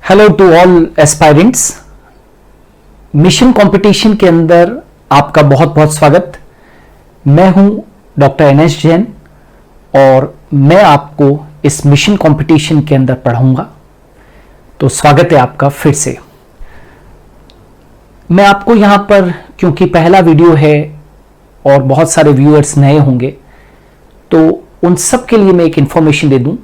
Hello to all aspirants. Mission competition के अंदर आपका बहुत बहुत स्वागत। मैं हूं डॉक्टर एनएस जैन और मैं आपको इस मिशन कंपटीशन के अंदर पढ़ाऊंगा। तो स्वागत है आपका फिर से। मैं आपको यहां पर, क्योंकि पहला वीडियो है और बहुत सारे व्यूअर्स नए होंगे, तो उन सब के लिए मैं एक इंफॉर्मेशन दे दूं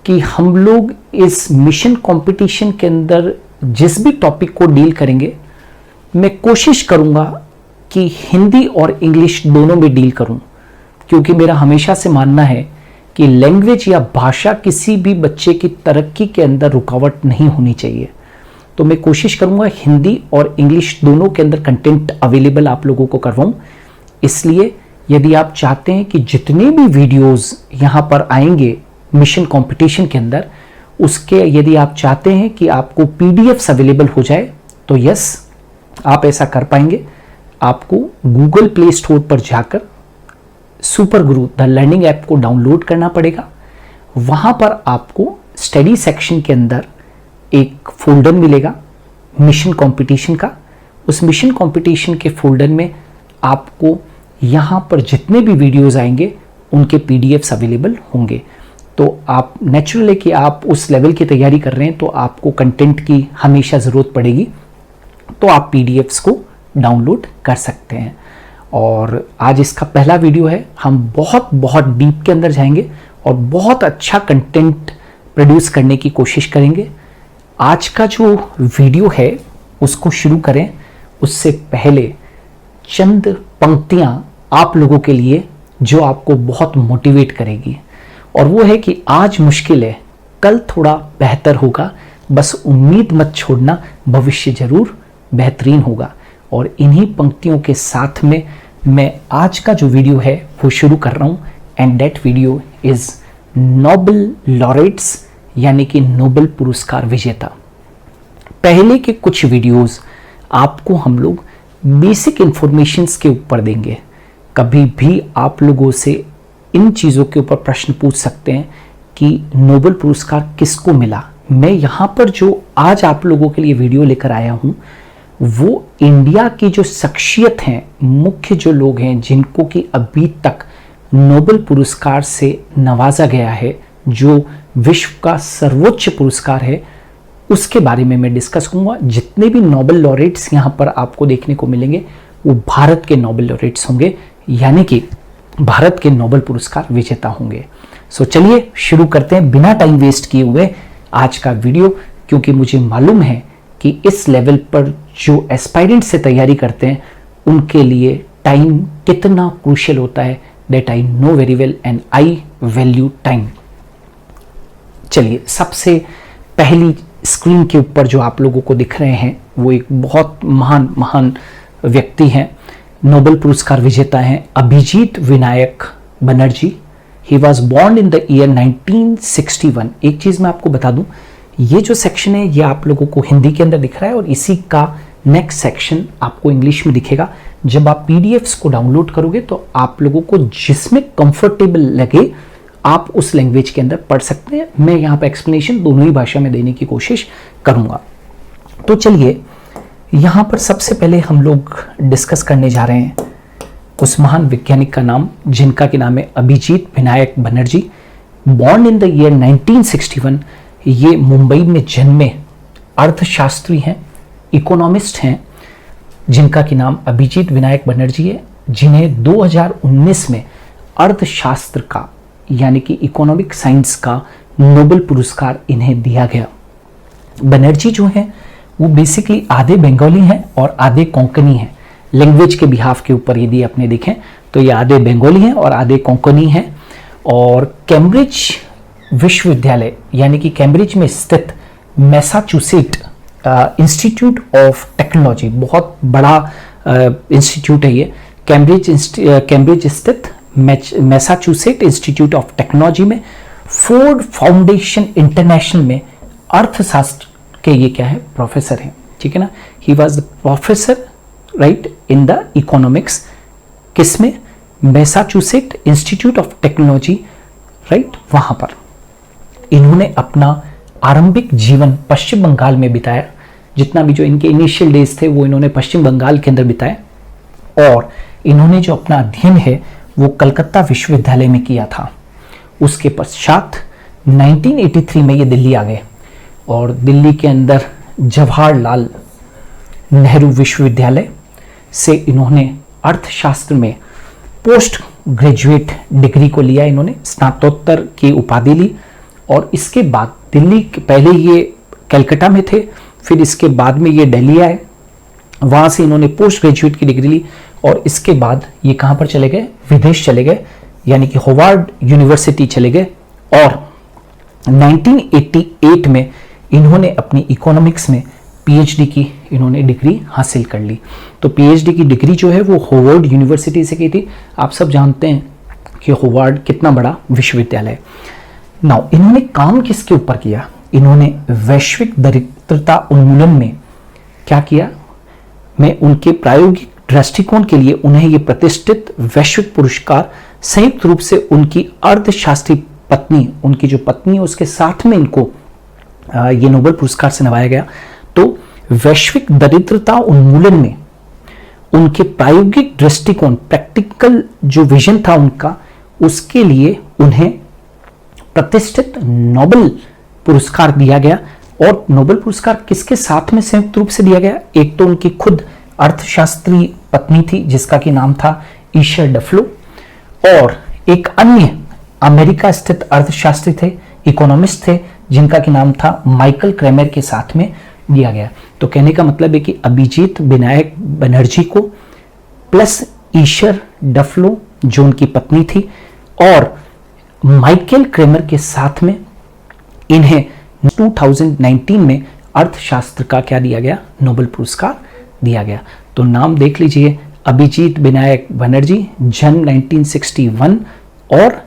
कि हम लोग इस मिशन कंपटीशन के अंदर जिस भी टॉपिक को डील करेंगे, मैं कोशिश करूंगा कि हिंदी और इंग्लिश दोनों में डील करूं, क्योंकि मेरा हमेशा से मानना है कि लैंग्वेज या भाषा किसी भी बच्चे की तरक्की के अंदर रुकावट नहीं होनी चाहिए। तो मैं कोशिश करूंगा हिंदी और इंग्लिश दोनों के अंदर कंटेंट अवेलेबल आप लोगों को करवाऊं। इसलिए यदि आप चाहते हैं कि जितने भी वीडियोस यहां पर आएंगे मिशन कंपटीशन के अंदर, उसके यदि आप चाहते हैं कि आपको पीडीएफ्स अवेलेबल हो जाए, तो यस, आप ऐसा कर पाएंगे। आपको गूगल प्ले स्टोर पर जाकर super Guru the learning app को डाउनलोड करना पड़ेगा। वहां पर आपको स्टडी सेक्शन के अंदर एक फोल्डर मिलेगा मिशन कंपटीशन का। उस मिशन कंपटीशन के फोल्डर में आपको यहां पर जितने भी वीडियोस आएंगे उनके पीडीएफ्स अवेलेबल होंगे। तो आप नेचुरल है कि आप उस लेवल की तैयारी कर रहे हैं, तो आपको कंटेंट की हमेशा ज़रूरत पड़ेगी, तो आप पीडीएफ्स को डाउनलोड कर सकते हैं। और आज इसका पहला वीडियो है। हम बहुत बहुत डीप के अंदर जाएंगे और बहुत अच्छा कंटेंट प्रोड्यूस करने की कोशिश करेंगे। आज का जो वीडियो है उसको शुरू करें उससे पहले चंद पंक्तियां आप लोगों के लिए जो आपको बहुत मोटिवेट करेगी, और वो है कि आज मुश्किल है, कल थोड़ा बेहतर होगा। बस उम्मीद मत छोड़ना, भविष्य जरूर बेहतरीन होगा। और इन्हीं पंक्तियों के साथ में मैं आज का जो वीडियो है वो शुरू कर रहा हूँ। And that video is Nobel laureates, यानी कि नोबेल पुरस्कार विजेता। पहले के कुछ वीडियोस आपको हम लोग बेसिक इंफॉर्मेशंस के ऊपर देंगे। कभी भी आप लोगों से इन चीज़ों के ऊपर प्रश्न पूछ सकते हैं कि नोबेल पुरस्कार किसको मिला। मैं यहाँ पर जो आज आप लोगों के लिए वीडियो लेकर आया हूँ, वो इंडिया की जो शख्सियत हैं, मुख्य जो लोग हैं जिनको कि अभी तक नोबेल पुरस्कार से नवाजा गया है, जो विश्व का सर्वोच्च पुरस्कार है, उसके बारे में मैं डिस्कस करूँगा। जितने भी नोबेल लॉरेट्स यहाँ पर आपको देखने को मिलेंगे वो भारत के नोबेल लॉरेट्स होंगे, यानी कि भारत के नोबेल पुरस्कार विजेता होंगे। सो चलिए शुरू करते हैं बिना टाइम वेस्ट किए हुए आज का वीडियो, क्योंकि मुझे मालूम है कि इस लेवल पर जो एस्पायरेंट से तैयारी करते हैं उनके लिए टाइम कितना क्रूशियल होता है। That I know very well and I value time. चलिए, सबसे पहली स्क्रीन के ऊपर जो आप लोगों को दिख रहे हैं वो एक बहुत महान व्यक्ति हैं, नोबेल पुरस्कार विजेता हैं, Abhijit Vinayak Banerjee. He was born in the year 1961। एक चीज़ मैं आपको बता दूं, ये जो सेक्शन है ये आप लोगों को हिंदी के अंदर दिख रहा है और इसी का नेक्स्ट सेक्शन आपको इंग्लिश में दिखेगा। जब आप पीडीएफ्स को डाउनलोड करोगे तो आप लोगों को जिसमें कंफर्टेबल लगे आप उस लैंग्वेज के अंदर पढ़ सकते हैं। मैं यहाँ पर एक्सप्लेनेशन दोनों ही भाषा में देने की कोशिश करूँगा। तो चलिए, यहाँ पर सबसे पहले हम लोग डिस्कस करने जा रहे हैं उस महान वैज्ञानिक का नाम, जिनका कि नाम है Abhijit Vinayak Banerjee. Born in the year 1961। ये मुंबई में जन्मे अर्थशास्त्री हैं, इकोनॉमिस्ट हैं, जिनका कि नाम अभिजीत विनायक बनर्जी है, जिन्हें 2019 में अर्थशास्त्र का, यानी कि इकोनॉमिक साइंस का नोबेल पुरस्कार इन्हें दिया गया। बनर्जी जो है वो बेसिकली आधे बंगाली हैं और आधे कोंकणी हैं। लैंग्वेज के बिहाफ के ऊपर यदि आपने देखें तो ये आधे बंगाली हैं और आधे कोंकणी हैं। और कैम्ब्रिज विश्वविद्यालय, यानी कि कैम्ब्रिज में स्थित मैसाचुसेट इंस्टीट्यूट ऑफ टेक्नोलॉजी, बहुत बड़ा इंस्टीट्यूट है ये, कैम्ब्रिज स्थित मैसाचुसेट इंस्टीट्यूट ऑफ टेक्नोलॉजी में फोर्ड फाउंडेशन इंटरनेशनल में अर्थशास्त्र के ये क्या है, प्रोफेसर हैं। ठीक है ना। He was the professor right in the economics, किसमें, Massachusetts institute of technology, right, वहां पर इन्होंने अपना आरंभिक जीवन पश्चिम बंगाल में बिताया। जितना भी जो इनके इनिशियल डेज थे वो इन्होंने पश्चिम बंगाल के अंदर बिताए, और इन्होंने जो अपना अध्ययन है वो कलकत्ता विश्वविद्यालय में किया था। उसके पश्चात 1983 में ये दिल्ली आ गए और दिल्ली के अंदर जवाहरलाल नेहरू विश्वविद्यालय से इन्होंने अर्थशास्त्र में पोस्ट ग्रेजुएट डिग्री को लिया। इन्होंने स्नातकोत्तर की उपाधि ली और इसके बाद दिल्ली पहले ये कलकत्ता में थे, फिर इसके बाद में ये दिल्ली आए, वहाँ से इन्होंने पोस्ट ग्रेजुएट की डिग्री ली और इसके बाद ये कहाँ पर चले गए, विदेश चले गए, यानी कि हार्वर्ड यूनिवर्सिटी चले गए और 1988 में इन्होंने अपनी इकोनॉमिक्स में पीएचडी की इन्होंने डिग्री हासिल कर ली। तो पीएचडी की डिग्री जो है वो हार्वर्ड यूनिवर्सिटी से की थी। आप सब जानते हैं कि हार्वर्ड कितना बड़ा विश्वविद्यालय है। नाउ इन्होंने काम किसके ऊपर किया, इन्होंने वैश्विक दरिद्रता उन्मूलन में क्या किया, मैं उनके प्रायोगिक दृष्टिकोण के लिए उन्हें ये प्रतिष्ठित वैश्विक पुरस्कार संयुक्त रूप से उनकी अर्थशास्त्री पत्नी, उनकी जो पत्नी है उसके साथ में इनको ये नोबेल पुरस्कार से नवाया गया। तो वैश्विक दरिद्रता उन्मूलन में उनके प्रायोगिक दृष्टिकोण, प्रैक्टिकल जो विजन था उनका, उसके लिए उन्हें प्रतिष्ठित नोबेल पुरस्कार दिया गया। और नोबेल पुरस्कार किसके साथ में संयुक्त रूप से दिया गया, एक तो उनकी खुद अर्थशास्त्री पत्नी थी जिसका कि नाम था ईशर डफलो, और एक अन्य अमेरिका स्थित अर्थशास्त्री थे, इकोनॉमिस्ट थे, जिनका कि नाम था माइकल क्रेमर के साथ में दिया गया। तो कहने का मतलब है कि अभिजीत विनायक बनर्जी को प्लस ईशर डफलो जो उनकी पत्नी थी और माइकल क्रेमर के साथ में इन्हें 2019 में अर्थशास्त्र का क्या दिया गया, नोबेल पुरस्कार दिया गया। तो नाम देख लीजिए, अभिजीत विनायक बनर्जी, जन्म 1961 और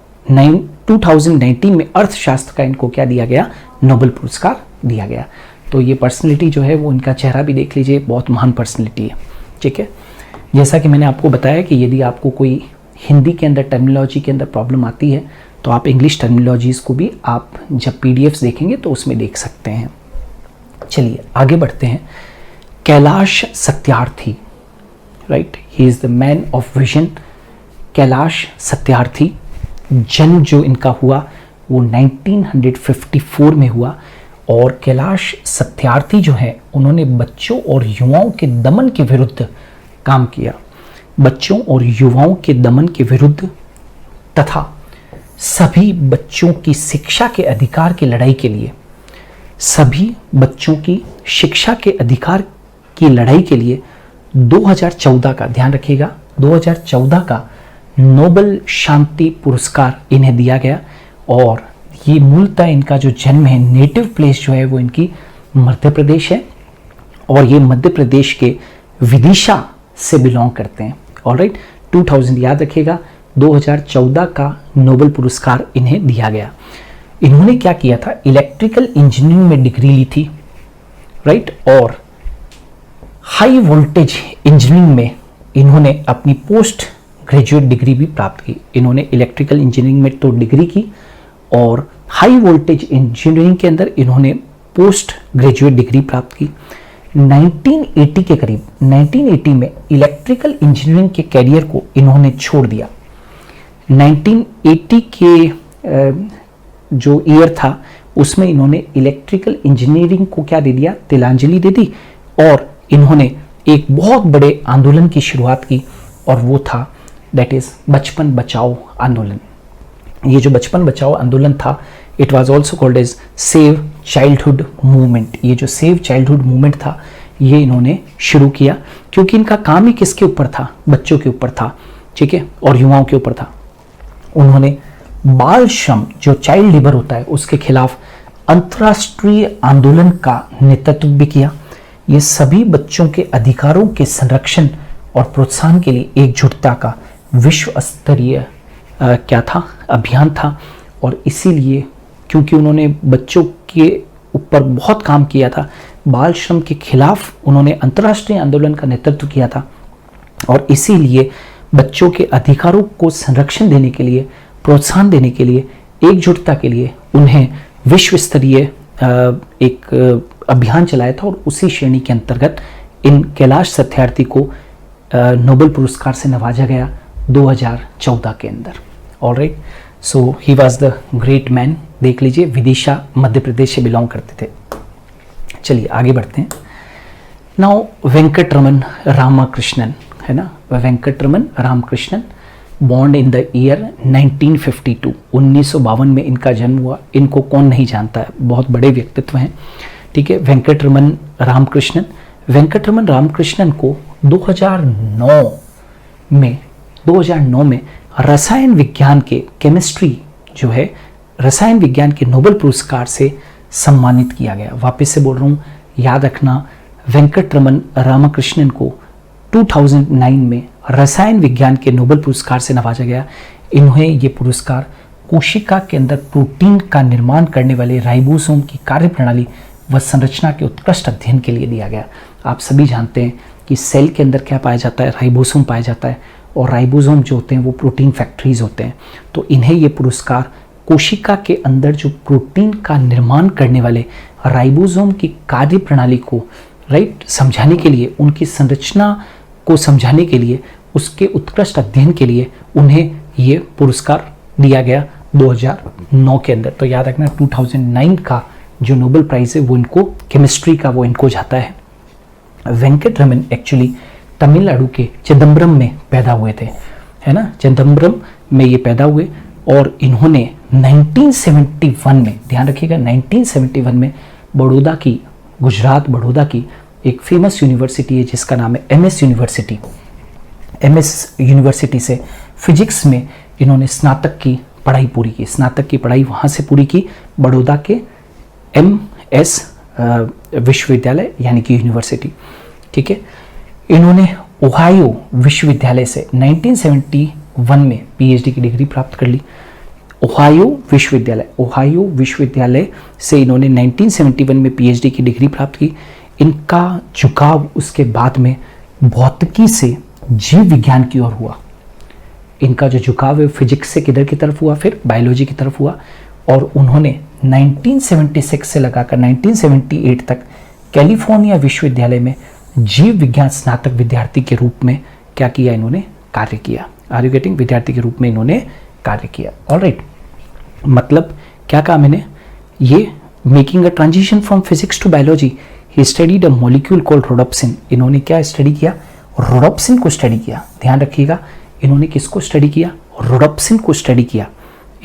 2019 में अर्थशास्त्र का इनको क्या दिया गया, नोबेल पुरस्कार दिया गया। तो ये पर्सनैलिटी जो है वो इनका चेहरा भी देख लीजिए, बहुत महान पर्सनैलिटी है। ठीक है, जैसा कि मैंने आपको बताया कि यदि आपको कोई हिंदी के अंदर टर्मिनोलॉजी के अंदर प्रॉब्लम आती है तो आप इंग्लिश टर्मिनोलॉजीज़ को भी आप जब पीडीएफ्स देखेंगे तो उसमें देख सकते हैं। चलिए आगे बढ़ते हैं। Kailash Satyarthi, right, he is the man of vision. Kailash Satyarthi, जन्म जो इनका हुआ वो 1954 में हुआ और कैलाश सत्यार्थी जो है उन्होंने बच्चों और युवाओं के दमन के विरुद्ध काम किया। बच्चों और युवाओं के दमन के विरुद्ध तथा सभी बच्चों की शिक्षा के अधिकार की लड़ाई के लिए, सभी बच्चों की शिक्षा के अधिकार की लड़ाई के लिए 2014 का, ध्यान रखिएगा, 2014 का नोबेल शांति पुरस्कार इन्हें दिया गया। और ये मूलतः इनका जो जन्म है, नेटिव प्लेस जो है वो इनकी मध्य प्रदेश है और ये मध्य प्रदेश के विदिशा से बिलोंग करते हैं। ऑलराइट, 2000 याद रखिएगा, 2014 का नोबेल पुरस्कार इन्हें दिया गया। इन्होंने क्या किया था, इलेक्ट्रिकल इंजीनियरिंग में डिग्री ली थी, राइट, और हाई वोल्टेज इंजीनियरिंग में इन्होंने अपनी पोस्ट ग्रेजुएट डिग्री भी प्राप्त की। इन्होंने इलेक्ट्रिकल इंजीनियरिंग में तो डिग्री की और हाई वोल्टेज इंजीनियरिंग के अंदर इन्होंने पोस्ट ग्रेजुएट डिग्री प्राप्त की। 1980 के करीब, 1980 में इलेक्ट्रिकल इंजीनियरिंग के कैरियर को इन्होंने छोड़ दिया। 1980 के जो ईयर था उसमें इन्होंने इलेक्ट्रिकल इंजीनियरिंग को क्या दे दिया, तिलांजलि दे दी और इन्होंने एक बहुत बड़े आंदोलन की शुरुआत की और वो था दैट इज बचपन बचाओ आंदोलन। ये जो बचपन बचाओ आंदोलन था, it was also called as save childhood movement. ये जो सेव चाइल्डहुड मूवमेंट था ये इन्होंने शुरू किया क्योंकि इनका काम ही किसके ऊपर था, बच्चों के ऊपर था, ठीक है, और युवाओं के ऊपर था। उन्होंने बाल श्रम जो चाइल्ड लेबर होता है उसके खिलाफ अंतर्राष्ट्रीय आंदोलन का नेतृत्व भी किया। ये सभी बच्चों के अधिकारों के संरक्षण और प्रोत्साहन के लिए एकजुटता का विश्व स्तरीय क्या था, अभियान था। और इसीलिए क्योंकि उन्होंने बच्चों के ऊपर बहुत काम किया था, बाल श्रम के खिलाफ उन्होंने अंतर्राष्ट्रीय आंदोलन का नेतृत्व किया था और इसीलिए बच्चों के अधिकारों को संरक्षण देने के लिए, प्रोत्साहन देने के लिए, एकजुटता के लिए उन्हें विश्व स्तरीय एक अभियान चलाया था और उसी श्रेणी के अंतर्गत इन कैलाश सत्यार्थी को नोबेल पुरस्कार से नवाजा गया 2014 के अंदर। Alright, so he was the great man. देख लीजिए, विदिशा मध्य प्रदेश से बिलोंग करते थे। चलिए आगे बढ़ते हैं। नाउ वेंकटरमन रामकृष्णन, है ना, Venkataraman Ramakrishnan, born in the year 1952, 1952 में इनका जन्म हुआ। इनको कौन नहीं जानता है, बहुत बड़े व्यक्तित्व हैं, ठीक है। वेंकटरमन रामकृष्णन, वेंकटरमन रामकृष्णन को 2009 में रसायन विज्ञान के, केमिस्ट्री जो है, रसायन विज्ञान के नोबेल पुरस्कार से सम्मानित किया गया। वापस से बोल रहा हूँ, याद रखना, वेंकटरमन रामकृष्णन को 2009 में रसायन विज्ञान के नोबेल पुरस्कार से नवाजा गया। इन्हें ये पुरस्कार कोशिका के अंदर प्रोटीन का निर्माण करने वाले राइबोसोम की कार्यप्रणाली व संरचना के उत्कृष्ट अध्ययन के लिए दिया गया। आप सभी जानते हैं कि सेल के अंदर क्या पाया जाता है, राइबोसोम पाया जाता है, और राइबोसोम जो होते हैं वो प्रोटीन फैक्ट्रीज होते हैं। तो इन्हें ये पुरस्कार कोशिका के अंदर जो प्रोटीन का निर्माण करने वाले राइबोसोम की कार्यप्रणाली को समझाने के लिए, उनकी संरचना को समझाने के लिए, उसके उत्कृष्ट अध्ययन के लिए उन्हें ये पुरस्कार दिया गया 2009 के अंदर। तो याद रखना, 2009 का जो नोबेल प्राइज है वो इनको, केमिस्ट्री का, वो इनको जाता है। वेंकटरमन एक्चुअली तमिलनाडु के चिदम्बरम में पैदा हुए थे, है ना, चिदम्बरम में ये पैदा हुए, और इन्होंने 1971 में, ध्यान रखिएगा, 1971 में बड़ौदा की, गुजरात बड़ौदा की एक फेमस यूनिवर्सिटी है जिसका नाम है एमएस यूनिवर्सिटी। एमएस यूनिवर्सिटी से फिजिक्स में इन्होंने स्नातक की पढ़ाई पूरी की, स्नातक की पढ़ाई वहाँ से पूरी की, बड़ौदा के एमएस विश्वविद्यालय यानी कि यूनिवर्सिटी, ठीक है। इन्होंने ओहायो विश्वविद्यालय से 1971 में पीएचडी की डिग्री प्राप्त कर ली। ओहायो विश्वविद्यालय से इन्होंने 1971 में पीएचडी की डिग्री प्राप्त की। इनका झुकाव उसके बाद में भौतिकी से जीव विज्ञान की ओर हुआ। इनका जो झुकाव है फिजिक्स से किधर की तरफ हुआ, फिर बायोलॉजी की तरफ हुआ, और उन्होंने 1976 से लगाकर 1978 तक कैलिफोर्निया विश्वविद्यालय में जीव विज्ञान स्नातक विद्यार्थी के रूप में क्या किया, इन्होंने कार्य किया। Are you getting? विद्यार्थी के रूप में इन्होंने कार्य किया। ऑलराइट, मतलब क्या कहा मैंने, ये making a transition from physics to biology, he studied a molecule called rhodopsin. इन्होंने क्या स्टडी किया, रोडोप्सिन को स्टडी किया। ध्यान रखिएगा, इन्होंने किसको स्टडी किया, रोडोप्सिन को स्टडी किया।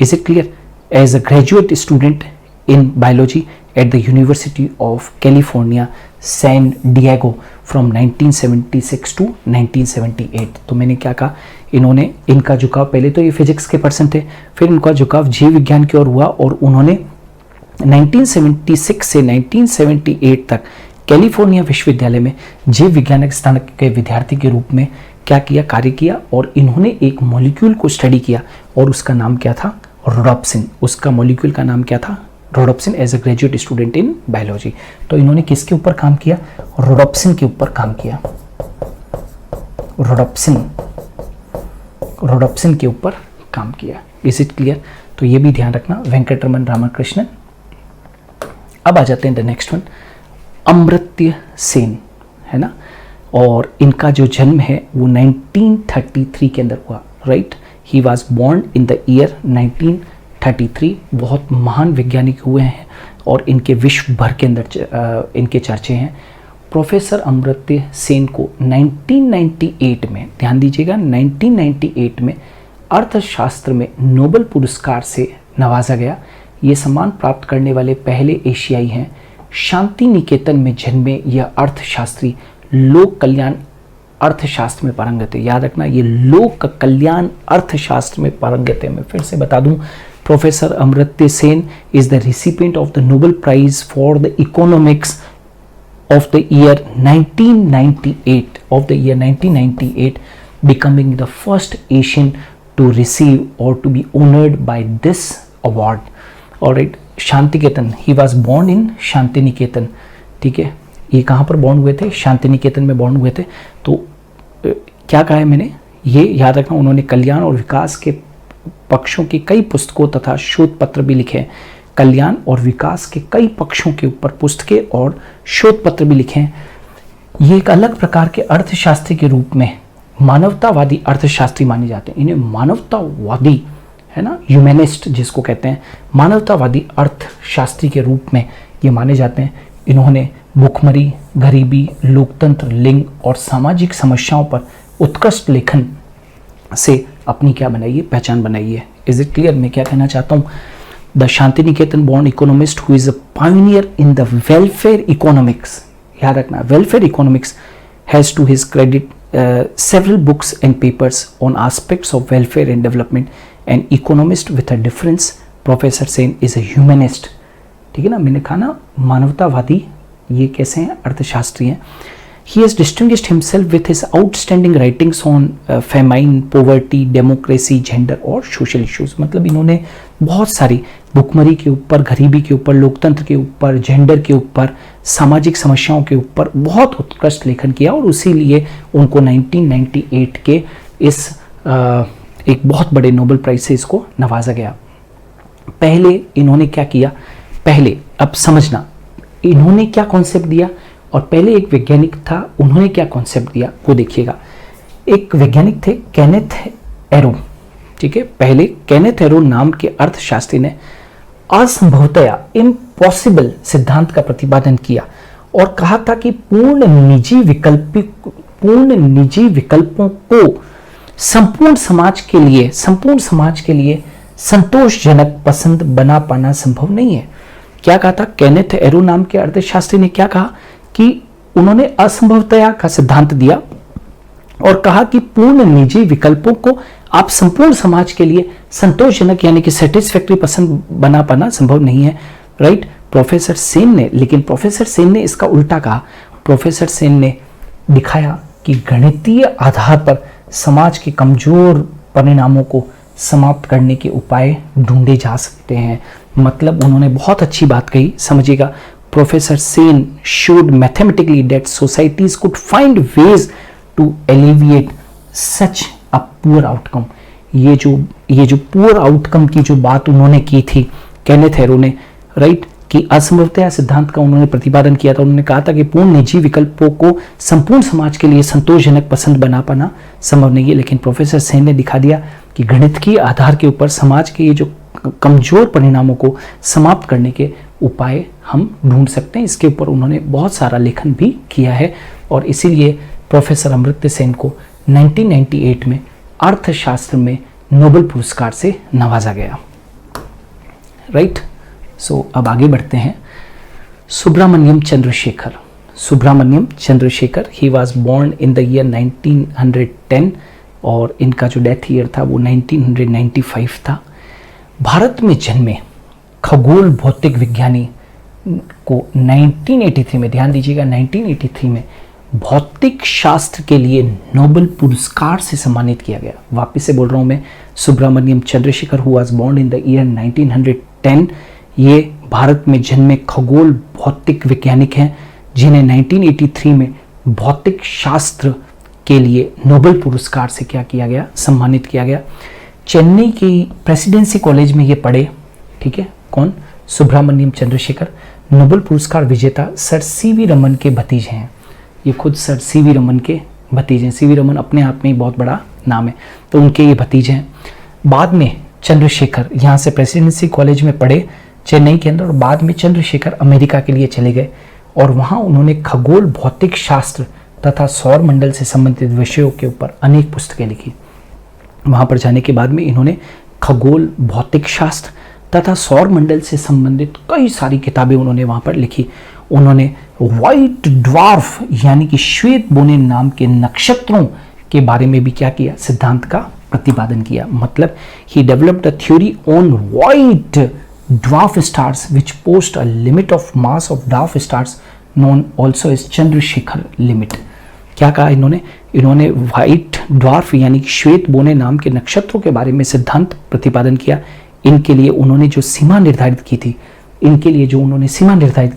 Is it clear? As a graduate student in biology at the university of California San Diego from 1976 to 1978। तो मैंने क्या कहा, इन्होंने, इनका झुकाव, पहले तो ये फिजिक्स के पर्सन थे, फिर इनका झुकाव जीव विज्ञान की ओर हुआ, और उन्होंने 1976 से 1978 तक कैलिफोर्निया विश्वविद्यालय में जीव विज्ञान स्नातक के विद्यार्थी के रूप में क्या किया, कार्य किया। और इन्होंने एक मॉलिक्यूल को स्टडी किया और उसका नाम क्या था, रोडोप्सिन। उसका मॉलिक्यूल का नाम क्या था, rhodopsin, as a graduate student in biology. तो इन्होंने किसके ऊपर काम किया, रोडोप्सिन के ऊपर काम किया, रोडोप्सिन के ऊपर काम किया। Is it clear? तो ये भी ध्यान रखना, वेंकटरमन रामकृष्णन। अब आ जाते हैं the next one, Amartya Sen, है ना, और इनका जो जन्म है वो 1933 के अंदर हुआ। Right, he was born in the year 1933। बहुत महान वैज्ञानिक हुए हैं और इनके विश्व भर के अंदर इनके चर्चे हैं। प्रोफेसर अमर्त्य सेन को 1998 में, ध्यान दीजिएगा, 1998 में अर्थशास्त्र में नोबेल पुरस्कार से नवाजा गया। ये सम्मान प्राप्त करने वाले पहले एशियाई हैं। शांति निकेतन में जन्मे यह अर्थशास्त्री लोक कल्याण अर्थशास्त्र में पारंगत है। याद रखना, ये लोक कल्याण अर्थशास्त्र में पारंगत है। मैं फिर से बता दूं, professor Amartya Sen is the recipient of the Nobel prize for the economics of the year 1998, becoming the first Asian to receive or to be honored by this award. Alright, Santiniketan, he was born in Santiniketan, ठीक है। ये कहाँ पर born हुए थे, शांतिनिकेतन में born हुए थे। तो क्या कहा है मैंने, ये याद रखना, उन्होंने कल्याण और विकास के पक्षों की कई पुस्तकों तथा शोध पत्र भी लिखे हैं। कल्याण और विकास के कई पक्षों के ऊपर पुस्तकें और शोध पत्र भी लिखे हैं। ये एक अलग प्रकार के अर्थशास्त्री के रूप में मानवतावादी अर्थशास्त्री माने जाते हैं। इन्हें मानवतावादी, है ना, ह्यूमनिस्ट जिसको कहते हैं, मानवतावादी अर्थशास्त्री के रूप में ये माने जाते हैं। इन्होंने भुखमरी, गरीबी, लोकतंत्र, लिंग और सामाजिक समस्याओं पर उत्कृष्ट लेखन से अपनी क्या बनाई है, पहचान बनाई है। Is it clear? मैं क्या कहना चाहता हूँ, the Santiniketan born economist who is a pioneer in the welfare economics, याद रखना, welfare economics has to his credit several books and papers on aspects of welfare and development. An economist with a difference, Professor Sen is a humanist. ठीक है ना, मैंने कहा ना मानवतावादी, ये कैसे हैं, अर्थशास्त्री हैं। He has distinguished himself with his outstanding writings on famine, poverty, democracy, gender और social issues। मतलब इन्होंने बहुत सारी भुखमरी के ऊपर, गरीबी के ऊपर, लोकतंत्र के ऊपर, जेंडर के ऊपर, सामाजिक समस्याओं के ऊपर बहुत उत्कृष्ट लेखन किया और उसी लिए उनको 1998 के इस एक बहुत बड़े नोबेल प्राइज से इसको नवाजा गया। पहले इन्होंने क्या किया, पहले अब समझना इन्होंने क्या कॉन्सेप्ट दिया, और पहले एक वैज्ञानिक था, उन्होंने क्या कॉन्सेप्ट दिया वो देखिएगा। एक वैज्ञानिक थे केनेथ एरो, ठीक है। पहले केनेथ एरो नाम के अर्थशास्त्री ने असंभवतया इम्पॉसिबल सिद्धांत का प्रतिपादन किया और कहा था कि पूर्ण निजी विकल्पों को संपूर्ण समाज के लिए संतोषजनक पसंद बना पाना संभव नहीं है। क्या कहा था केनेथ एरो नाम के अर्थशास्त्री ने, क्या कहा कि उन्होंने असंभवतया का सिद्धांत दिया और कहा कि पूर्ण निजी विकल्पों को आप संपूर्ण समाज के लिए संतोषजनक यानी कि सेटिस्फैक्टरी पसंद बना पाना संभव नहीं है, राइट। प्रोफेसर सेन ने इसका उल्टा कहा। प्रोफेसर सेन ने दिखाया कि गणितीय आधार पर समाज के कमजोर परिणामों को समाप्त करने के उपाय ढूंढे जा सकते हैं। मतलब उन्होंने बहुत अच्छी बात कही, समझिएगा। Professor Sen showed mathematically that societies could find ways to alleviate such a poor outcome। ये जो पुअर आउटकम की जो बात उन्होंने की थी केनेथ एरो ने, राइट, कि असंभवतया सिद्धांत का उन्होंने प्रतिपादन किया था। उन्होंने कहा था कि पूर्ण निजी विकल्पों को संपूर्ण समाज के लिए संतोषजनक पसंद बना पाना संभव नहीं है, लेकिन प्रोफेसर सेन ने दिखा दिया कि गणित के आधार के ऊपर समाज के ये जो कमजोर परिणामों को समाप्त करने के उपाय हम ढूंढ सकते हैं। इसके ऊपर उन्होंने बहुत सारा लेखन भी किया है और इसीलिए प्रोफेसर अमर्त्य सेन को 1998 में अर्थशास्त्र में नोबेल पुरस्कार से नवाजा गया, राइट। सो अब आगे बढ़ते हैं। Subrahmanyan Chandrasekhar, he was born in the year 1910 और इनका जो डेथ ईयर था वो 1995 था। भारत में जन्मे खगोल भौतिक विज्ञानी को 1983 में, ध्यान दीजिएगा, 1983 में भौतिक शास्त्र के लिए नोबेल पुरस्कार से सम्मानित किया गया। वापस से बोल रहा हूं मैं, Subrahmanyan Chandrasekhar who was born in the year 1910, ये भारत में जन्मे खगोल भौतिक वैज्ञानिक हैं जिन्हें 1983 में भौतिक शास्त्र के लिए नोबेल पुरस्कार से क्या किया गया, सम्मानित किया गया। चेन्नई की प्रेसिडेंसी कॉलेज में ये पढ़े, ठीक है। कौन? सुब्रमण्यम चंद्रशेखर नोबेल पुरस्कार विजेता सर सीवी रमन के भतीजे हैं। ये खुद सर सीवी रमन के भतीजे हैं। सीवी रमन अपने आप में ही बहुत बड़ा नाम है, तो उनके ये भतीजे हैं। बाद में चंद्रशेखर यहाँ से प्रेसिडेंसी कॉलेज में पढ़े चेन्नई के अंदर, और बाद में चंद्रशेखर अमेरिका के लिए चले गए और वहाँ उन्होंने खगोल भौतिक शास्त्र तथा सौर मंडल से संबंधित विषयों के ऊपर अनेक पुस्तकें लिखी। वहाँ पर जाने के बाद में इन्होंने खगोल भौतिक शास्त्र तथा सौर मंडल से संबंधित कई सारी किताबें उन्होंने वहाँ पर लिखी। उन्होंने व्हाइट ड्वार्फ यानी कि श्वेत बोने नाम के नक्षत्रों के बारे में भी क्या किया, सिद्धांत का प्रतिपादन किया। मतलब he developed a theory on white dwarf stars which post a limit of mass of dwarf stars known also as Chandrasekhar limit. क्या कहा इन्होंने व्हाइट ड्वार्फ यानी कि श्वेत बोने नाम के नक्षत्रों के बारे में सिद्धांत प्रतिपादन किया। इनके लिए उन्होंने जो सीमा निर्धारित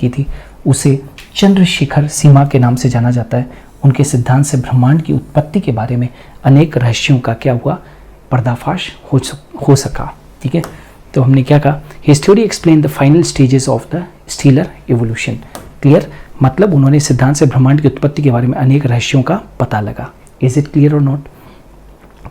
की थी उसे चंद्रशेखर सीमा के नाम से जाना जाता है। उनके सिद्धांत से ब्रह्मांड की उत्पत्ति के बारे में अनेक रहस्यों का क्या हुआ, पर्दाफाश हो सका, ठीक है। तो हमने क्या कहा, his theory explain the final stages of the stealer evolution. Clear, मतलब उन्होंने सिद्धांत से ब्रह्मांड की उत्पत्ति के बारे में अनेक रहस्यों का पता लगा। इज इट क्लियर और नॉट?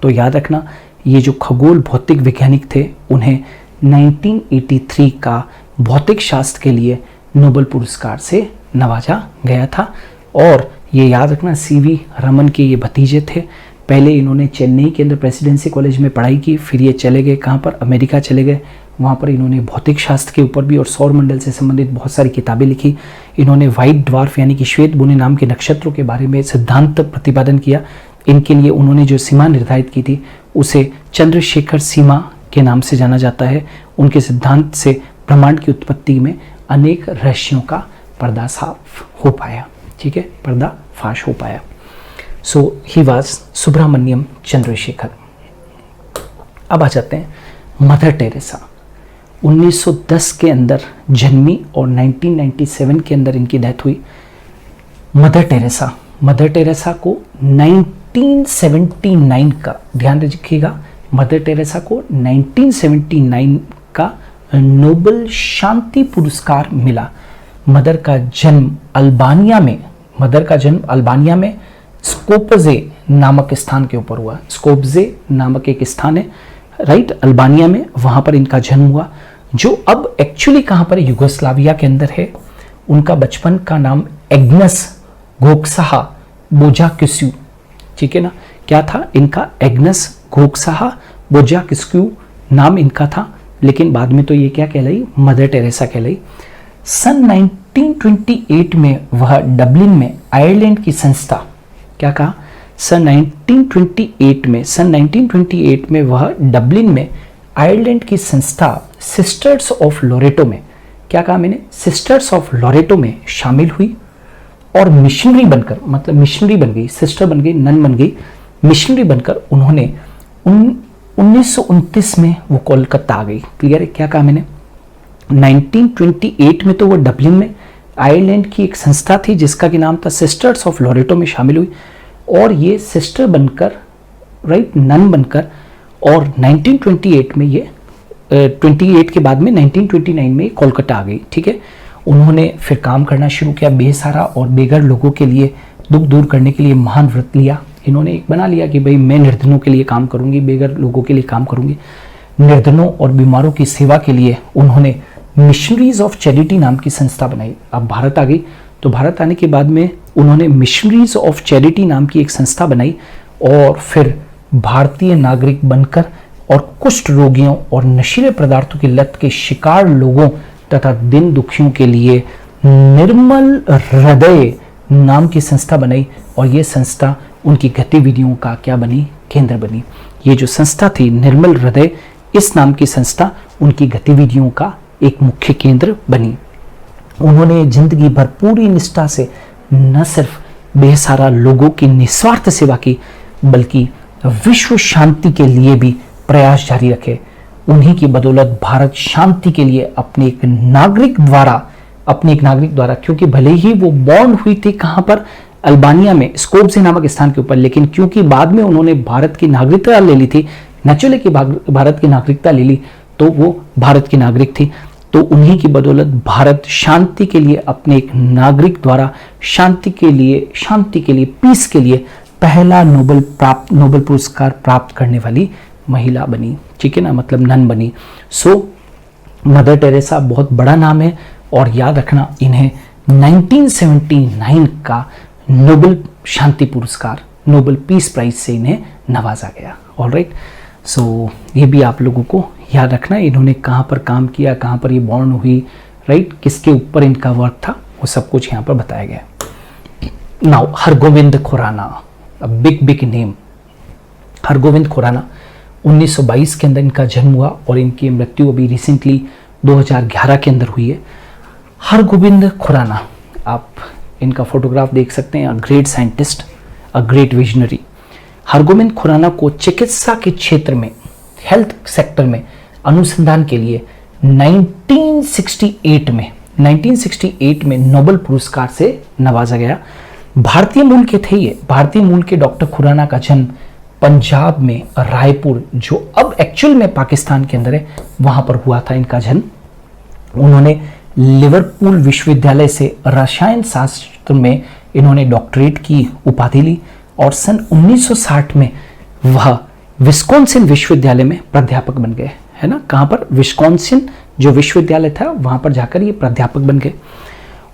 तो याद रखना, ये जो खगोल भौतिक वैज्ञानिक थे उन्हें 1983 का भौतिक शास्त्र के लिए नोबेल पुरस्कार से नवाजा गया था। और ये याद रखना, सीवी रमन के ये भतीजे थे। पहले इन्होंने चेन्नई के अंदर प्रेसिडेंसी कॉलेज में पढ़ाई की, फिर ये चले गए कहाँ पर, अमेरिका चले गए। वहाँ पर इन्होंने भौतिक शास्त्र के ऊपर भी और सौर मंडल से संबंधित बहुत सारी किताबें लिखी। इन्होंने व्हाइट ड्वार्फ यानी कि श्वेत बुने नाम के नक्षत्रों के बारे में सिद्धांत प्रतिपादन किया। इनके लिए उन्होंने जो सीमा निर्धारित की थी उसे चंद्रशेखर सीमा के नाम से जाना जाता है। उनके सिद्धांत से ब्रह्मांड की उत्पत्ति में अनेक रहस्यों का पर्दासाफ हो पाया। ठीक है, पर्दाफाश हो पाया। सो ही वाज सुब्रमण्यम चंद्रशेखर। अब आ जाते हैं मदर टेरेसा। 1910 के अंदर जन्मी और 1997 के अंदर इनकी डेथ हुई। मदर टेरेसा को 1979 का, ध्यान रखिएगा, मदर टेरेसा को 1979 का नोबेल शांति पुरस्कार मिला। मदर का जन्म अल्बानिया में स्कोपजे नामक स्थान के ऊपर हुआ। स्कोपजे नामक एक स्थान है, राइट, अल्बानिया में, वहां पर इनका जन्म हुआ, जो अब एक्चुअली कहां पर, युगोस्लाविया के अंदर है। उनका बचपन का नाम एग्नस घोक्साहा बोजाकिस्यू, ठीक है ना, क्या था इनका, एग्नस घोक्साहा बोजाकिस्यू नाम इनका था। लेकिन बाद में तो ये क्या कहलाई, मदर टेरेसा कहलाई। सन 1928 में वह डबलिन में आयरलैंड की संस्था, क्या कहा, सन 1928 में वह डबलिन में आयरलैंड की संस्था सिस्टर्स ऑफ लोरेटो में, क्या कहा मैंने, सिस्टर्स ऑफ लोरेटो में शामिल हुई और मिशनरी बनकर, मतलब मिशनरी बन गई, सिस्टर बन गई, नन बन गई, मिशनरी बनकर उन्होंने 1929 में वो कोलकाता आ गई। क्लियर है, क्या कहा मैंने, 1928 में तो वो डबलिन में आयरलैंड की एक संस्था थी जिसका कि नाम था सिस्टर्स ऑफ लोरेटो में शामिल हुई और ये सिस्टर बनकर, राइट, नन बनकर, और 1928 में ये 28 के बाद में 1929 में कोलकाता आ गई। ठीक है, उन्होंने फिर काम करना शुरू किया, बेसहारा और बेघर लोगों के लिए दुख दूर करने के लिए महान व्रत लिया। इन्होंने एक बना लिया कि भाई मैं निर्धनों के लिए काम करूंगी, बेघर लोगों के लिए काम करूंगी। निर्धनों और बीमारों की सेवा के लिए उन्होंने मिशनरीज ऑफ चैरिटी नाम की संस्था बनाई। अब भारत आ गई, तो भारत आने के बाद में उन्होंने मिशनरीज ऑफ चैरिटी नाम की एक संस्था बनाई और फिर भारतीय नागरिक बनकर और कुष्ठ रोगियों और नशीले पदार्थों की लत के शिकार लोगों तथा दिन दुखियों के लिए निर्मल हृदय नाम की संस्था बनाई और ये संस्था उनकी गतिविधियों का क्या बनी, केंद्र बनी। ये जो संस्था थी निर्मल हृदय, इस नाम की संस्था उनकी गतिविधियों का एक मुख्य केंद्र बनी। उन्होंने जिंदगी भर पूरी निष्ठा से न सिर्फ बेसहारा लोगों की निस्वार्थ सेवा की बल्कि विश्व शांति के लिए भी प्रयास जारी रखे। उन्हीं की बदौलत भारत शांति के लिए अपने एक नागरिक द्वारा, क्योंकि भले ही वो बॉर्न हुई थी कहां पर, अल्बानिया में स्कोपजे नामक स्थान के ऊपर, लेकिन क्योंकि बाद में उन्होंने भारत की नागरिकता ले ली थी, नेचुरली की भारत की नागरिकता ले ली, तो वो भारत की नागरिक थी। तो उन्हीं की बदौलत भारत शांति के लिए अपने एक नागरिक द्वारा शांति के लिए पीस के लिए पहला नोबेल पुरस्कार प्राप्त करने वाली महिला बनी। ठीक है ना, मतलब नन बनी। सो मदर टेरेसा बहुत बड़ा नाम है और याद रखना, इन्हें 1979 का नोबेल शांति पुरस्कार, नोबेल पीस प्राइज से इन्हें नवाजा गया। ऑलराइट, सो ये भी आप लोगों को याद रखना, इन्होंने कहाँ पर काम किया, कहाँ पर ये बॉर्न हुई, राइट, किसके ऊपर इनका वर्क था, वो सब कुछ यहाँ पर बताया गया। Now Hargobind Khorana, big name. Hargobind Khorana 1922 के अंदर इनका जन्म हुआ और इनकी मृत्यु अभी रिसेंटली 2011 के अंदर हुई है। हरगोविंद खुराना, आप इनका फोटोग्राफ देख सकते हैं। A great scientist, a great visionary. Hargobind Khorana को चिकित्सा के क्षेत्र में, हेल्थ सेक्टर में अनुसंधान के लिए 1968 में नोबेल पुरस्कार से नवाजा गया। भारतीय मूल के थे ये। भारतीय मूल के डॉक्टर खुराना का जन्म पंजाब में रायपुर, जो अब एक्चुअल में पाकिस्तान के अंदर है, वहां पर हुआ था इनका जन्म। उन्होंने लिवरपूल विश्वविद्यालय से रसायन शास्त्र में इन्होंने डॉक्टरेट की उपाधि ली और सन 1960 में वह विस्कॉन्सिन विश्वविद्यालय में प्राध्यापक बन गए, है ना। कहां पर? विस्कॉन्सिन जो विश्वविद्यालय था वहां पर जाकर ये प्राध्यापक बन गए।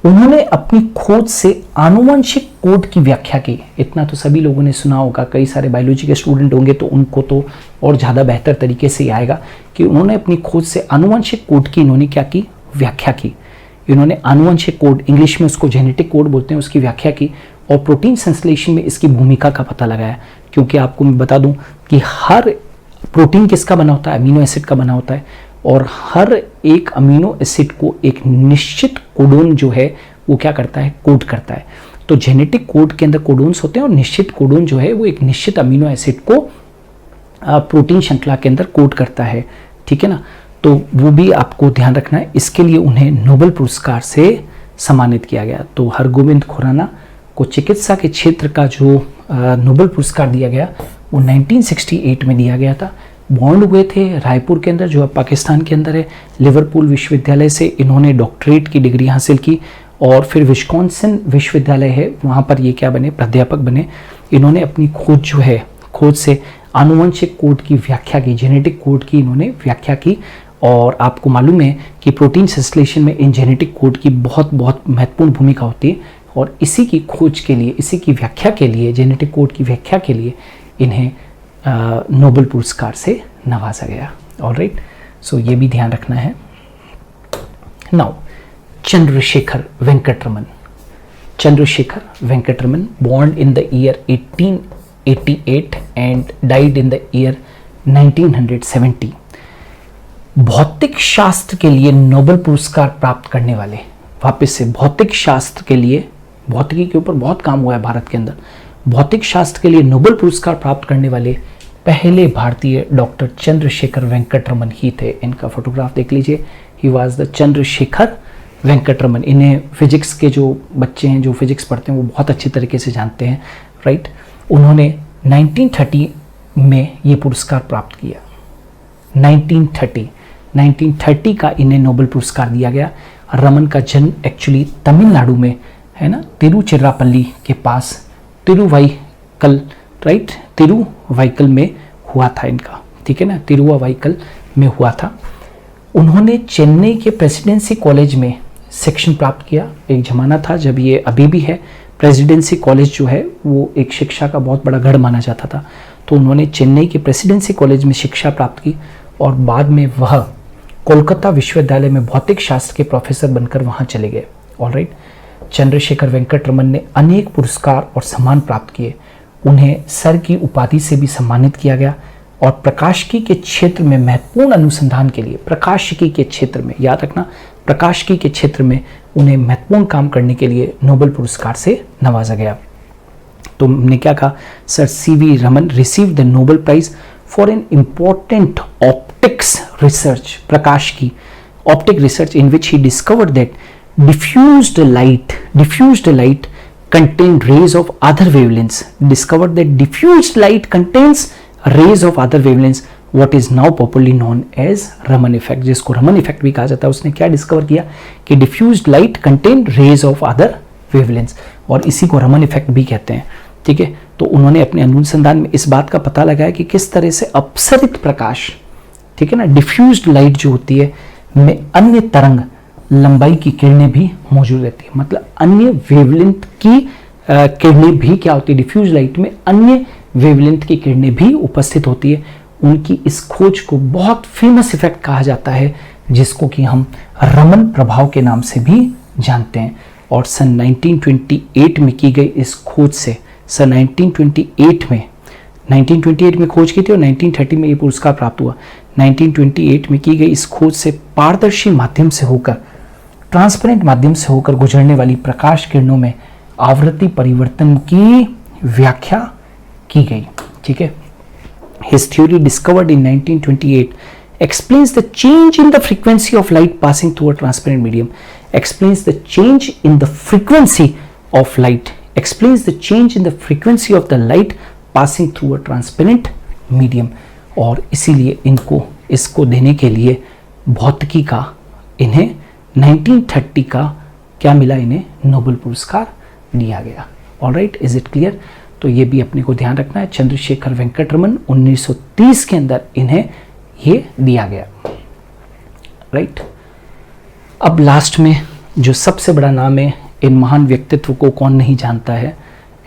उन्होंने अपनी खोज से आनुवंशिक कोड की व्याख्या की। इतना तो सभी लोगों ने सुना होगा, कई सारे बायोलॉजी के स्टूडेंट होंगे तो उनको तो और ज़्यादा बेहतर तरीके से आएगा कि उन्होंने अपनी खोज से आनुवंशिक कोड की इन्होंने क्या की? व्याख्या की। इन्होंने आनुवंशिक कोड, इंग्लिश में उसको जेनेटिक कोड बोलते हैं, उसकी व्याख्या की और प्रोटीन संश्लेषण में इसकी भूमिका का पता लगाया। क्योंकि आपको मैं बता दूं कि हर प्रोटीन किसका बना होता है? अमीनो एसिड का बना होता है और हर एक अमीनो एसिड को एक निश्चित कोडोन जो है वो क्या करता है? कोड करता है। तो जेनेटिक कोड के अंदर कोडोन्स होते हैं और निश्चित कोडोन जो है वो एक निश्चित अमीनो एसिड को प्रोटीन श्रृंखला के अंदर कोड करता है, ठीक है ना। तो वो भी आपको ध्यान रखना है। इसके लिए उन्हें नोबेल पुरस्कार से सम्मानित किया गया। तो हरगोविंद खुराना को चिकित्सा के क्षेत्र का जो नोबेल पुरस्कार दिया गया वो 1968 में दिया गया था। बॉन्ड हुए थे रायपुर के अंदर, जो अब पाकिस्तान के अंदर है। लिवरपूल विश्वविद्यालय से इन्होंने डॉक्टरेट की डिग्री हासिल की और फिर विस्कॉन्सिन विश्वविद्यालय है वहाँ पर ये क्या बने? प्राध्यापक बने। इन्होंने अपनी खोज जो है, खोज से आनुवंशिक कोड की व्याख्या की, जेनेटिक कोड की इन्होंने व्याख्या की। और आपको मालूम है कि प्रोटीन संश्लेषण में इन जेनेटिक कोड की बहुत बहुत महत्वपूर्ण भूमिका होती है और इसी की खोज के लिए, इसी की व्याख्या के लिए, जेनेटिक कोड की व्याख्या के लिए इन्हें नोबेल पुरस्कार से नवाजा गया। ऑलराइट, सो ये भी ध्यान रखना है। Now Chandrashekhar Venkataraman. Chandrashekhar Venkataraman, born in the year 1888 and died in the year 1970। भौतिक शास्त्र के लिए नोबेल पुरस्कार प्राप्त करने वाले, वापस से भौतिक शास्त्र के लिए, भौतिकी के ऊपर बहुत काम हुआ है भारत के अंदर, भौतिक शास्त्र के लिए नोबेल पुरस्कार प्राप्त करने वाले पहले भारतीय डॉक्टर चंद्रशेखर वेंकटरमन ही थे। इनका फोटोग्राफ देख लीजिए। He was the Chandrashekhar Venkataraman. इन्हें फिजिक्स के जो बच्चे हैं, जो फिजिक्स पढ़ते हैं, वो बहुत अच्छी तरीके से जानते हैं, राइट। उन्होंने 1930 में ये पुरस्कार प्राप्त किया। 1930 का इन्हें नोबेल पुरस्कार दिया गया। रमन का जन्म एक्चुअली तमिलनाडु में, है ना, तिरुचिरापल्ली के पास तिरुवाइकल, राइट, तिरुवाइकल में हुआ था इनका, ठीक है ना, तिरुवाइकल में हुआ था। उन्होंने चेन्नई के प्रेसिडेंसी कॉलेज में शिक्षण प्राप्त किया। एक ज़माना था जब ये, अभी भी है, प्रेसिडेंसी कॉलेज जो है वो एक शिक्षा का बहुत बड़ा गढ़ माना जाता था। तो उन्होंने चेन्नई के प्रेसिडेंसी कॉलेज में शिक्षा प्राप्त की और बाद में वह कोलकाता विश्वविद्यालय में भौतिक शास्त्र के प्रोफेसर बनकर वहाँ चले गए। ऑलराइट, चंद्रशेखर वेंकटरमन ने अनेक पुरस्कार और सम्मान प्राप्त किए। उन्हें सर की उपाधि से भी सम्मानित किया गया और प्रकाशिकी के क्षेत्र में महत्वपूर्ण अनुसंधान के लिए, प्रकाशिकी के क्षेत्र में, याद रखना, प्रकाशिकी के क्षेत्र में उन्हें महत्वपूर्ण काम करने के लिए नोबेल पुरस्कार से नवाजा गया। तो हमने क्या कहा? Sir C V Raman receive the Nobel prize for an important optics research, प्रकाशिकी optic research, in which he discovered that diffused light contain rays of other wavelengths, discovered that diffused light contains rays of other wavelengths, what is now popularly known as Raman effect, जिसको Raman effect भी कहा जाता है। उसने क्या discover किया कि diffused light contain rays of other wavelengths, और इसी को रमन इफेक्ट भी कहते हैं, ठीक है। तो उन्होंने अपने अनुसंधान में इस बात का पता लगाया कि किस तरह से अपसरित प्रकाश, ठीक है ना, डिफ्यूज्ड लाइट जो होती है में अन्य तरंग लंबाई की किरणें भी मौजूद रहती है, मतलब अन्य वेवलेंथ की किरणें भी क्या होती है, डिफ्यूज लाइट में अन्य वेवलेंथ की किरणें भी उपस्थित होती है। उनकी इस खोज को बहुत फेमस इफेक्ट कहा जाता है, जिसको कि हम रमन प्रभाव के नाम से भी जानते हैं। और सन 1928 में की गई इस खोज से, सन 1928 में खोज की थी और 1930 में ये पुरस्कार प्राप्त हुआ। 1928 में की गई इस खोज से पारदर्शी माध्यम से होकर, ट्रांसपेरेंट माध्यम से होकर गुजरने वाली प्रकाश किरणों में आवृत्ति परिवर्तन की व्याख्या की गई, ठीक है। His theory discovered in 1928 explains the change in the frequency of light passing through a transparent medium, explains the change in the frequency of light, explains the change in the frequency of the light passing through a transparent medium, और इसीलिए इसको देने के लिए भौतिकी का इन्हें 1930 का क्या मिला, इन्हें नोबेल पुरस्कार दिया गया। Alright, is it clear? तो ये भी अपने को ध्यान रखना है। चंद्रशेखर वेंकट रमन 1930 के अंदर इन्हें ये दिया गया। राइट, अब लास्ट में जो सबसे बड़ा नाम है, इन महान व्यक्तित्व को कौन नहीं जानता है,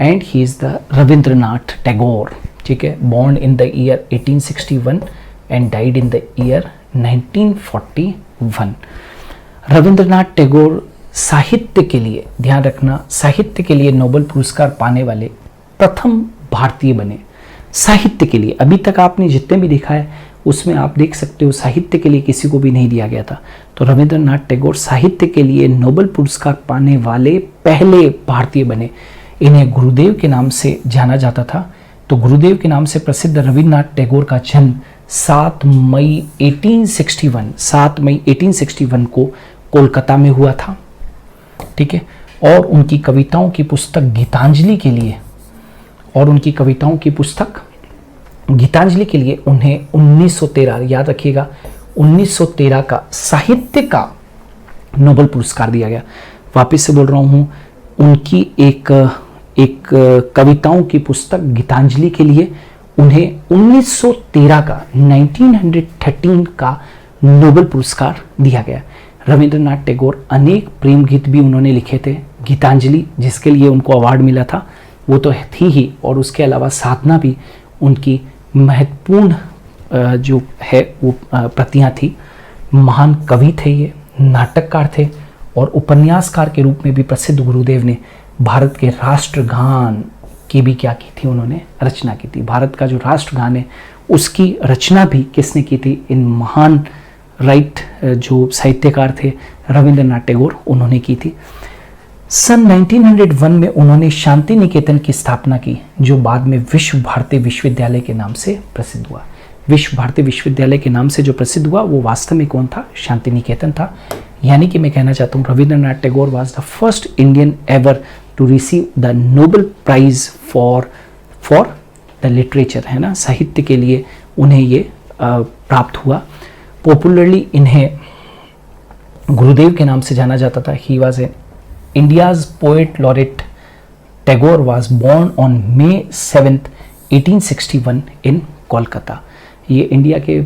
and he is the Rabindranath Tagore. ठीक है, born in the year 1861 and died in the year 1941। Rabindranath Tagore साहित्य के लिए, ध्यान रखना, साहित्य के लिए नोबेल पुरस्कार पाने वाले प्रथम भारतीय बने। साहित्य के लिए, अभी तक आपने जितने भी देखा है उसमें आप देख सकते हो साहित्य के लिए किसी को भी नहीं दिया गया था। तो रविंद्रनाथ टैगोर साहित्य के लिए नोबेल पुरस्कार पाने वाले पहले भारतीय बने। इन्हें गुरुदेव के नाम से जाना जाता था। तो गुरुदेव के नाम से प्रसिद्ध रविंद्रनाथ टैगोर का जन्म 7 मई 1861 को कोलकाता में हुआ था। ठीक है, और उनकी कविताओं की पुस्तक गीतांजलि के लिए उन्हें 1913, याद रखिएगा, 1913 का साहित्य का नोबेल पुरस्कार दिया गया। वापस से बोल रहा हूँ, उनकी एक कविताओं की पुस्तक गीतांजलि के लिए उन्हें 1913 का नोबेल पुरस्कार दिया गया। रविंद्रनाथ टैगोर अनेक प्रेम गीत भी उन्होंने लिखे थे। गीतांजलि जिसके लिए उनको अवार्ड मिला था वो तो थी ही, और उसके अलावा साधना भी उनकी महत्वपूर्ण जो है वो प्रतियां थी। महान कवि थे, ये नाटककार थे, और उपन्यासकार के रूप में भी प्रसिद्ध गुरुदेव ने भारत के राष्ट्रगान की भी क्या की थी, उन्होंने रचना की थी। भारत का जो राष्ट्रगान है उसकी रचना भी किसने की थी, इन महान जो साहित्यकार थे रविंद्रनाथ टैगोर, उन्होंने की थी। सन 1901 में उन्होंने शांति निकेतन की स्थापना की, जो बाद में विश्व भारती विश्वविद्यालय के नाम से प्रसिद्ध हुआ। विश्व भारती विश्वविद्यालय के नाम से जो प्रसिद्ध हुआ वो वास्तव में कौन था, शांति निकेतन था। यानी कि मैं कहना चाहता हूँ Rabindranath Tagore was the first Indian ever to receive the Nobel prize for the literature, है ना, साहित्य के लिए उन्हें ये प्राप्त हुआ। पॉपुलरली इन्हें गुरुदेव के नाम से जाना जाता था। He was a India's poet laureate. Tagore was born on May 7, 1861 in Kolkata. ये इंडिया के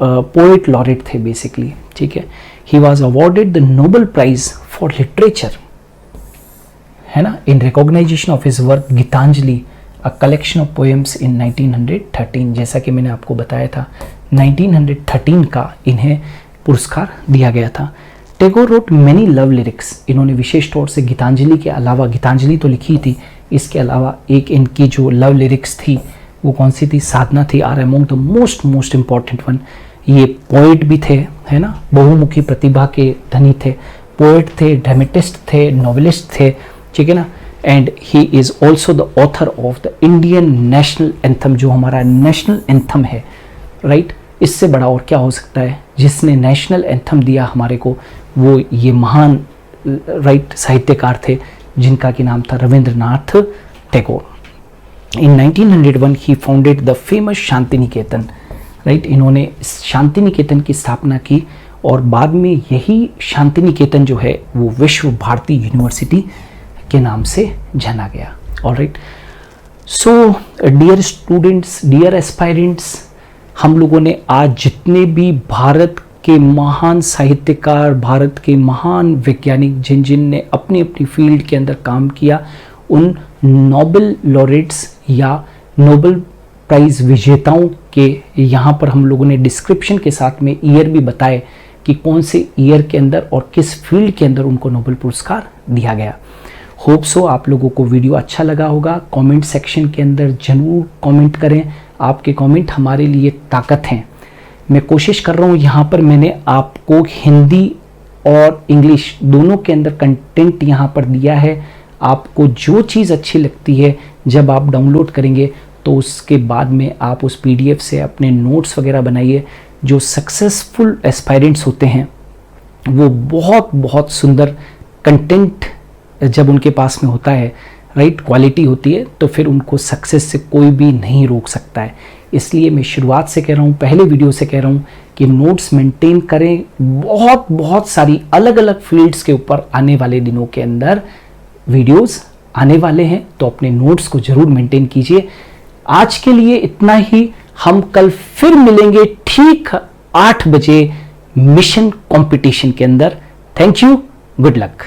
पोएट लॉरेट थे बेसिकली। ठीक है, he was awarded the Nobel prize for literature, है ना, in recognition of his work Gitanjali, a collection of poems in 1913। जैसा कि मैंने आपको बताया था 1913 का इन्हें पुरस्कार दिया गया था। Tagore wrote many love lyrics. इन्होंने विशेष तौर से गीतांजलि के अलावा, गीतांजलि तो लिखी थी, इसके अलावा एक इनकी जो लव लिरिक्स थी वो कौन सी थी, साधना थी, are among the most important one. ये पोएट भी थे, है ना, बहुमुखी प्रतिभा के धनी थे, पोएट थे, ड्रामेटिस्ट थे, नॉवेलिस्ट थे, ठीक है ना, and he is also the author of the Indian national anthem, जो हमारा नेशनल एंथम है, राइट। इससे बड़ा और क्या हो सकता है, जिसने नेशनल एंथम दिया हमारे को, वो ये महान राइट साहित्यकार थे जिनका की नाम था Rabindranath Tagore. In 1901 he founded the famous Shanti Niketan, right. इन्होंने शांति निकेतन की स्थापना की और बाद में यही शांति निकेतन जो है वो विश्व भारती यूनिवर्सिटी के नाम से जाना गया। Alright, so dear students, dear aspirants, हम लोगों ने आज जितने भी भारत के महान साहित्यकार, भारत के महान वैज्ञानिक जिन ने अपनी अपनी फील्ड के अंदर काम किया, उन नोबेल लॉरेट्स या नोबेल प्राइज विजेताओं के यहाँ पर हम लोगों ने डिस्क्रिप्शन के साथ में ईयर भी बताए कि कौन से ईयर के अंदर और किस फील्ड के अंदर उनको नोबेल पुरस्कार दिया गया। होप सो आप लोगों को वीडियो अच्छा लगा होगा। कमेंट सेक्शन के अंदर जरूर कमेंट करें, आपके कमेंट हमारे लिए ताकत हैं। मैं कोशिश कर रहा हूँ, यहाँ पर मैंने आपको हिंदी और इंग्लिश दोनों के अंदर कंटेंट यहाँ पर दिया है। आपको जो चीज़ अच्छी लगती है जब आप डाउनलोड करेंगे तो उसके बाद में आप उस PDF से अपने नोट्स वगैरह बनाइए। जो सक्सेसफुल एस्पायरेंट्स होते हैं वो बहुत बहुत सुंदर कंटेंट जब उनके पास में होता है, राइट क्वालिटी होती है, तो फिर उनको सक्सेस से कोई भी नहीं रोक सकता है। इसलिए मैं शुरुआत से कह रहा हूँ, पहले वीडियो से कह रहा हूँ कि नोट्स मेंटेन करें। बहुत बहुत सारी अलग अलग फील्ड्स के ऊपर आने वाले दिनों के अंदर वीडियोस आने वाले हैं, तो अपने नोट्स को जरूर मेंटेन कीजिए। आज के लिए इतना ही। हम कल फिर मिलेंगे ठीक 8 बजे मिशन कंपटीशन के अंदर। Thank you, good luck.